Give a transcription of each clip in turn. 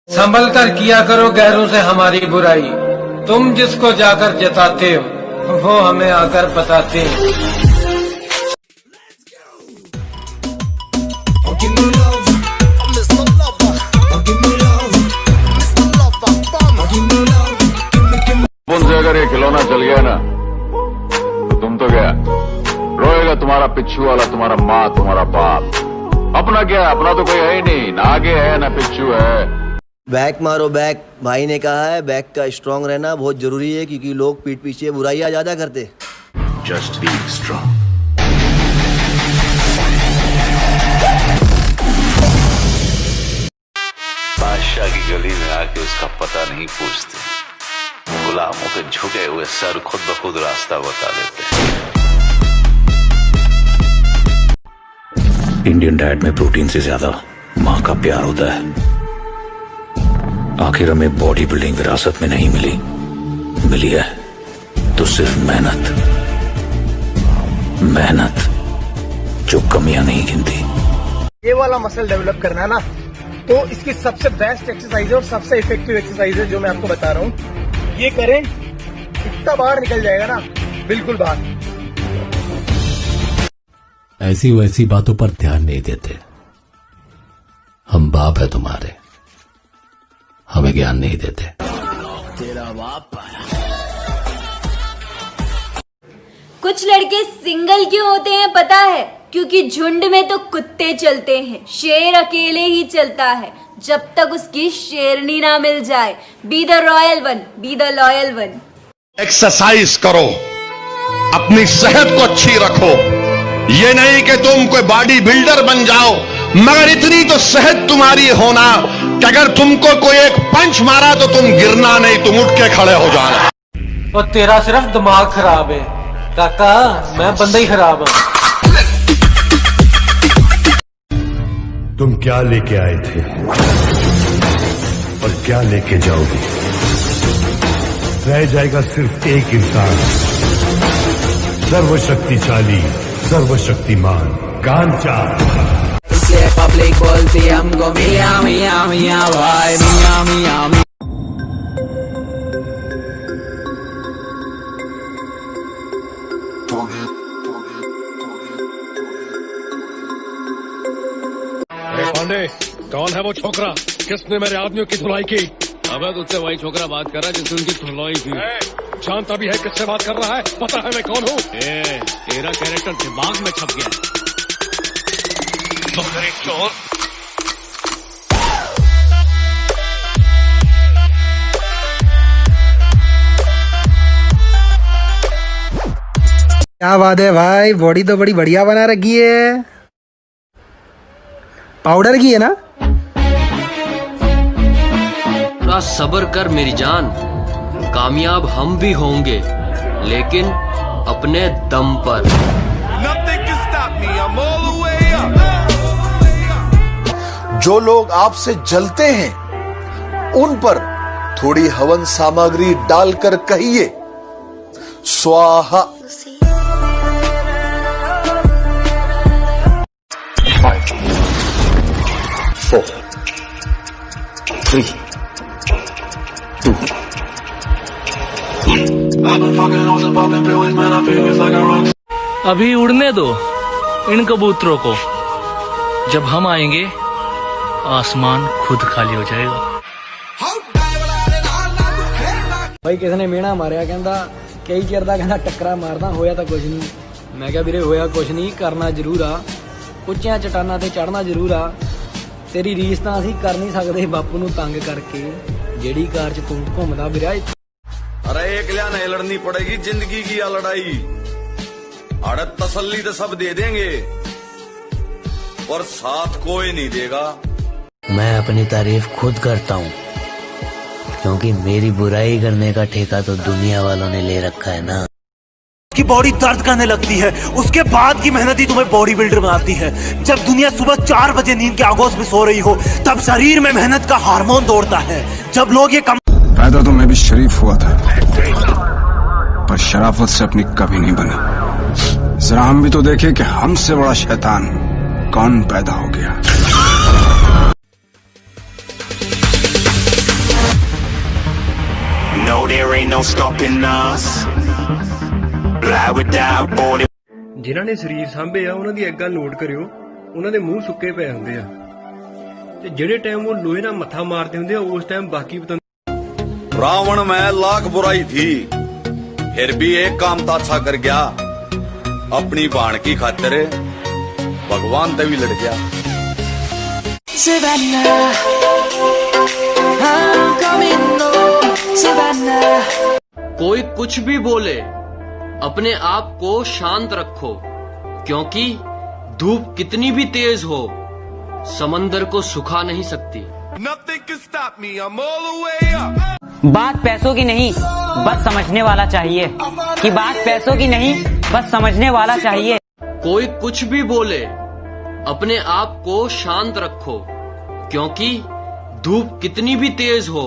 संभल कर किया करो गैरों से हमारी बुराई, तुम जिसको जाकर जताते हो वो हमें आकर बताते हैं। उनसे अगर ये खिलौना चल गया ना तो तुम तो गया, रोएगा तुम्हारा पिच्छू वाला, तुम्हारा माँ, तुम्हारा बाप। अपना क्या, अपना तो कोई है ही नहीं, ना आगे है ना पिच्छू है। बैक मारो बैक, भाई ने कहा है बैक का स्ट्रांग रहना बहुत जरूरी है, क्योंकि लोग पीठ पीछे बुराइयां ज्यादा करते। Just be strong. बादशाह की गली में आके उसका पता नहीं पूछते, गुलामों के झुके हुए सर खुद ब खुद रास्ता बता देते हैं। इंडियन डाइट में प्रोटीन से ज्यादा माँ का प्यार होता है। आखिर हमें बॉडी बिल्डिंग विरासत में नहीं मिली, मिली है तो सिर्फ मेहनत, मेहनत जो कमियां नहीं गिनती। ये वाला मसल डेवलप करना है ना, तो इसकी सबसे बेस्ट एक्सरसाइज है और सबसे इफेक्टिव एक्सरसाइज है जो मैं आपको बता रहा हूँ। ये करें, इतना बाहर निकल जाएगा ना, बिल्कुल बाहर। ऐसी वैसी बातों पर ध्यान नहीं देते। हम बाप है तुम्हारे, हमें ज्ञान नहीं देते। तेरा बाप कुछ लड़के सिंगल क्यों होते हैं पता है? क्योंकि झुंड में तो कुत्ते चलते हैं, शेर अकेले ही चलता है जब तक उसकी शेरनी ना मिल जाए। Be the royal one, be the loyal one. Exercise करो, अपनी सेहत को अच्छी रखो। ये नहीं कि तुम कोई बॉडी बिल्डर बन जाओ, मगर इतनी तो सेहत तुम्हारी होना कि अगर तुमको कोई एक पंच मारा तो तुम गिरना नहीं, तुम उठ के खड़े हो जाना। और तेरा सिर्फ दिमाग खराब है काका, मैं बंदा ही खराब हूँ। तुम क्या लेके आए थे और क्या लेके जाओगे? रह जाएगा सिर्फ एक इंसान, सर्वशक्तिशाली, सर्वशक्तिमान कांचा। इसलिए पब्लिक बोलती हमको मिया मिया मिया भाई, मिया मिया मिया। पांडे, कौन है वो छोकरा? किसने मेरे आदमियों की धुलाई की? अबे तुझसे वही छोकरा बात कर रहा है जिसने उनकी धुलाई की। जानता भी है किससे बात कर रहा है? पता है मैं कौन हूँ? तेरा कैरेक्टर दिमाग में छप गया। चोर क्या बात है भाई, बॉडी तो बड़ी बढ़िया बना रखी है। पाउडर की है ना? थोड़ा सब्र कर मेरी जान, कामयाब हम भी होंगे लेकिन अपने दम पर। जो लोग आपसे जलते हैं उन पर थोड़ी हवन सामग्री डालकर कहिए स्वाहा। 5, 4, 3, 2, 1। अभी उड़ने दो इन कबूतरों को, जब हम आएंगे आसमान खुद खाली हो जाएगा। भाई किसी ने मेणा मारिया, कहता कई चेर दा कहता टक्करा मारदा, होया तो कुछ नहीं। मैं क्या वीरे होया कुछ नहीं, करना जरूर आ, ਉੱਚੀਆਂ चट्टानां ते चढ़ना जरूर आ। तेरी रीस ਤਾਂ ਅਸੀਂ कर नहीं सकते बापू ਨੂੰ तंग करके, ਜਿਹੜੀ कार च तू घूमदा ਵੀਰਾ। अरे एक लिया नहीं लड़नी पड़ेगी जिंदगी की या लड़ाई, अड़त तसल्ली तो सब दे देंगे पर साथ कोई नहीं देगा। मैं अपनी तारीफ खुद करता हूँ, क्योंकि मेरी बुराई करने का ठेका तो दुनिया वालों ने ले रखा है ना। की बॉडी दर्द करने लगती है, उसके बाद की मेहनत ही तुम्हें बॉडी बिल्डर बनाती है। जब दुनिया सुबह 4 बजे नींद के आगोश में सो रही हो, तब शरीर में मेहनत का हार्मोन दौड़ता है। जब लोग ये पैदा तो मैं भी शरीफ हुआ था, पर शराफत से अपनी कभी नहीं बनी। जरा हम भी तो देखें कि हमसे बड़ा शैतान कौन पैदा हो गया। there ain't no stopping us. Fly without boarding. ਜਿਨ੍ਹਾਂ ਨੇ ਸਰੀਰ ਸਾਂਭੇ ਆ ਉਹਨਾਂ ਦੀ ਇੱਕ ਗੱਲ ਨੋਟ ਕਰਿਓ, ਉਹਨਾਂ ਦੇ ਮੂੰਹ ਸੁੱਕੇ ਪਏ ਹੁੰਦੇ ਆ ਤੇ ਜਿਹੜੇ ਟਾਈਮ ਉਹ ਲੋਹੇ ਨਾਲ ਮੱਥਾ ਮਾਰਦੇ ਹੁੰਦੇ ਆ ਉਸ ਟਾਈਮ ਬਾਕੀ ਪਤਾ। रावण में लाख बुराई थी, फिर भी एक काम तो अच्छा कर गया, अपनी बाण की खातिर भगवान से भी लड़ गया। कोई कुछ भी बोले, अपने आप को शांत रखो, क्योंकि धूप कितनी भी तेज हो समंदर को सुखा नहीं सकती। Nothing can stop me, I'm all the way up. बात पैसों की नहीं, बस समझने वाला चाहिए। कि बात पैसों की नहीं, बस समझने वाला चाहिए। कोई कुछ भी बोले, अपने आप को शांत रखो, क्योंकि धूप कितनी भी तेज हो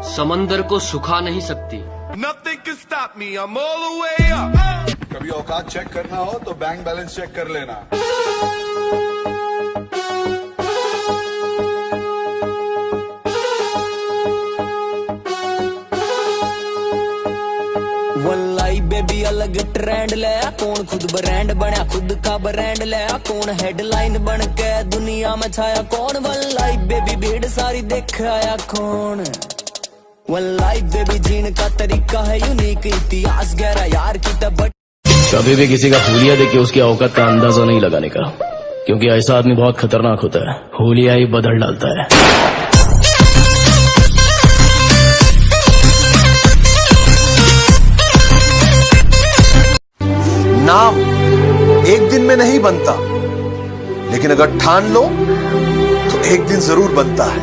समंदर को सुखा नहीं सकती। Nothing can stop me, I'm all the way up. कभी औकात चेक करना हो तो बैंक बैलेंस चेक कर लेना। वल्लाई बेबी अलग ट्रेंड ले, कौन खुद ब्रांड बना, खुद का ब्रांड ले, कौन हेडलाइन बन के दुनिया में छाया, कौन वल्लाई बेबी भीड़ सारी देख आया कौन। वल्लाई बेबी जीने का तरीका है यूनिक, इतिहास गहरा यार की तब। कभी भी किसी का हुलिया देख के उसकी औकात का अंदाजा नहीं लगाने का, क्योंकि ऐसा आदमी बहुत खतरनाक होता है, हुलिया ही बदल डालता है। नाम एक दिन में नहीं बनता, लेकिन अगर ठान लो तो एक दिन जरूर बनता है।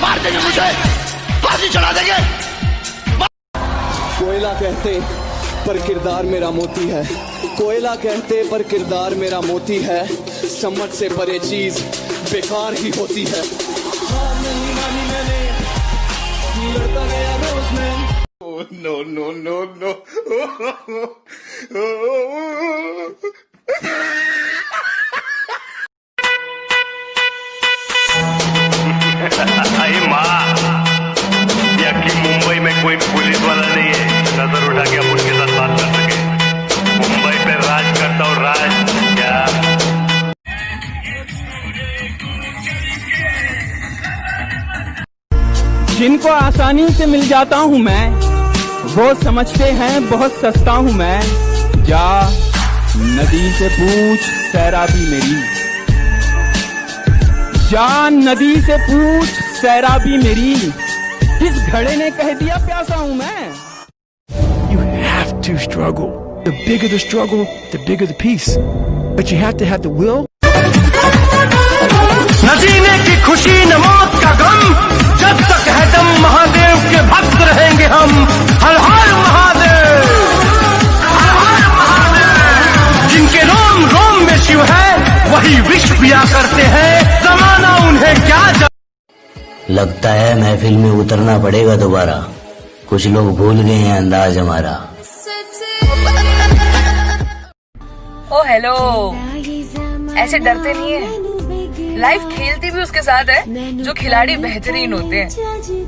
मार देंगे मुझे, फांसी चढ़ा देंगे। कोयला कहते पर किरदार मेरा मोती है, कोयला कहते पर किरदार मेरा मोती है, समझ से परे चीज बेकार ही होती है। हार नहीं मानी मैंने, लड़ता गया रोज मैं। No, no, no, no. अरे माँ, यकीन मुंबई में कोई पुलिस वाला नहीं है नजर उठा के आप उनके साथ बात कर सके। मुंबई पे राज करता हूँ, राज क्या। जिनको आसानी से मिल जाता हूँ मैं, वो समझते हैं बहुत सस्ता हूँ मैं। जा नदी से पूछ सैराबी मेरी, जा नदी से पूछ सैराबी मेरी, किस घड़े ने कह दिया प्यासा हूँ मैं। You have to struggle. The bigger the struggle, the bigger the peace. But you have to have the will. न जीने की खुशी न मौत का गम, जब तक है दम महादेव के भक्त रहेंगे हम। हर हर महादेव, हर हर महादेव। जिनके रोम रोम में शिव है वही विष पिया करते हैं, जमाना उन्हें क्या लगता है महफिल में उतरना पड़ेगा दोबारा, कुछ लोग भूल गए हैं अंदाज हमारा। ओ हेलो, ऐसे डरते नहीं है, लाइफ खेलती भी उसके साथ है जो खिलाड़ी बेहतरीन होते हैं।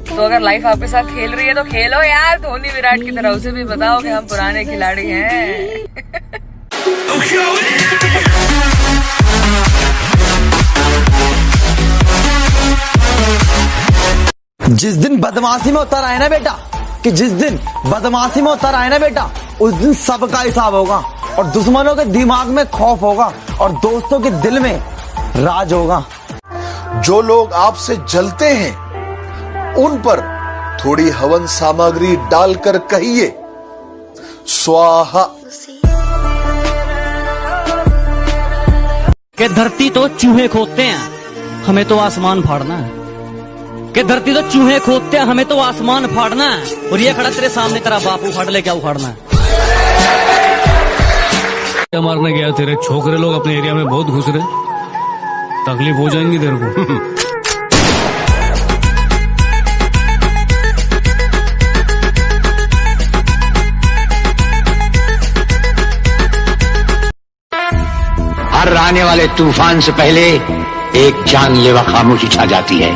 तो अगर लाइफ आपके साथ खेल रही है तो खेलो यार, धोनी विराट की तरह, उसे भी बताओ कि हम पुराने खिलाड़ी हैं। जिस दिन बदमाशी में उतर आए ना बेटा, कि जिस दिन बदमाशी में उतर आए ना बेटा, उस दिन सबका हिसाब होगा, और दुश्मनों के दिमाग में खौफ होगा, और दोस्तों के दिल में राज होगा। जो लोग आपसे जलते हैं उन पर थोड़ी हवन सामग्री डालकर कहिए स्वाहा। कि धरती तो चूहे खोदते हैं, हमें तो आसमान फाड़ना है। कि धरती तो चूहे खोदते हैं, हमें तो आसमान फाड़ना है। और ये खड़ा तेरे सामने तेरा बाप उखाड़ ले, क्या उखाड़ना है। मारने गया तेरे छोकरे लोग अपने एरिया में बहुत घुस रहे, तकलीफ हो जाएंगी तेरे को। हर आने वाले तूफान से पहले एक जानलेवा खामोशी छा जाती है।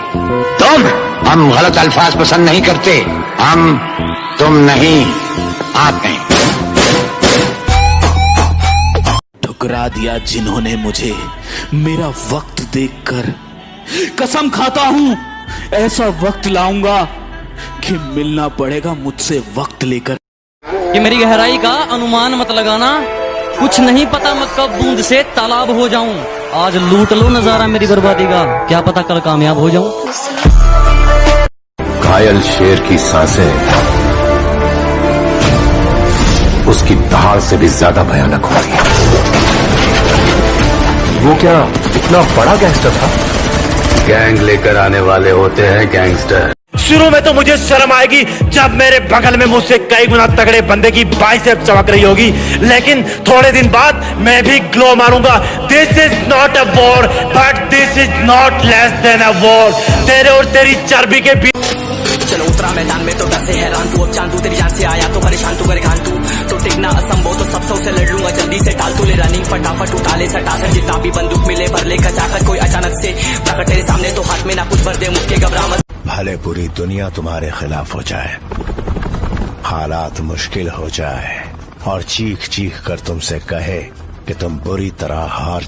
हम गलत अल्फाज पसंद नहीं करते, हम तुम नहीं आप हैं। ठुकरा दिया जिन्होंने मुझे मेरा वक्त देखकर। कसम खाता हूं ऐसा वक्त लाऊंगा कि मिलना पड़ेगा मुझसे वक्त लेकर। ये मेरी गहराई का अनुमान मत लगाना, कुछ नहीं पता मैं कब बूंद से तालाब हो जाऊं। आज लूट लो नजारा मेरी बर्बादी का, क्या पता कल कामयाब हो जाऊं। घायल शेर की सांसें उसकी दहाड़ से भी ज्यादा भयानक होती है। वो क्या इतना बड़ा गैंगस्टर था? गैंग लेकर आने वाले होते हैं गैंगस्टर। शुरू में तो मुझे शर्म आएगी जब मेरे बगल में मुझसे कई गुना तगड़े बंदे की बाइसेप चमक रही होगी, लेकिन थोड़े दिन बाद मैं भी ग्लो मारूंगा। This is not a war but this is not less than a war. तेरे और तेरी चर्बी के बीच चलो उतरा मैदान में तो डर से हैरान तू, अब चांदू तेरी जान से आया तो परेशान तू करे घान तू, तो टिकना असंभव तो सब से लड़ लूंगा जल्दी से। टाल तू ले रनिंग फटाफट उठा ले सटासट, जितना भी बंदूक मिले भर ले कचाकच। कोई अचानक से प्रकट तेरे सामने तो हाथ में ना कुछ भर दे मुक्के घबरा मत। भले पूरी दुनिया तुम्हारे खिलाफ हो जाए, हालात मुश्किल हो जाए और चीख चीख कर तुमसे कहे कि तुम बुरी तरह हार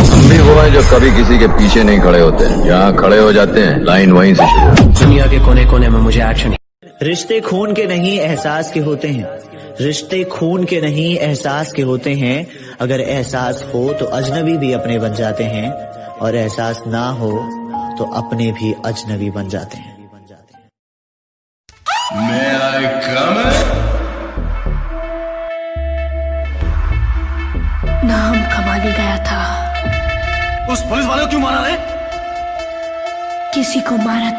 हम भी वो हैं जो कभी किसी के पीछे नहीं खड़े होते, जहाँ खड़े हो जाते हैं लाइन वहीं से शुरू। दुनिया के कोने कोने में मुझे एक्शन। रिश्ते खून के नहीं एहसास के होते हैं, रिश्ते खून के नहीं एहसास के होते हैं। अगर एहसास हो तो अजनबी भी अपने बन जाते हैं, और एहसास ना हो तो अपने भी अजनबी बन जाते हैं। नाम कमाने गया था। उस पुलिस वाले को क्यों मारा रे? किसी को मारा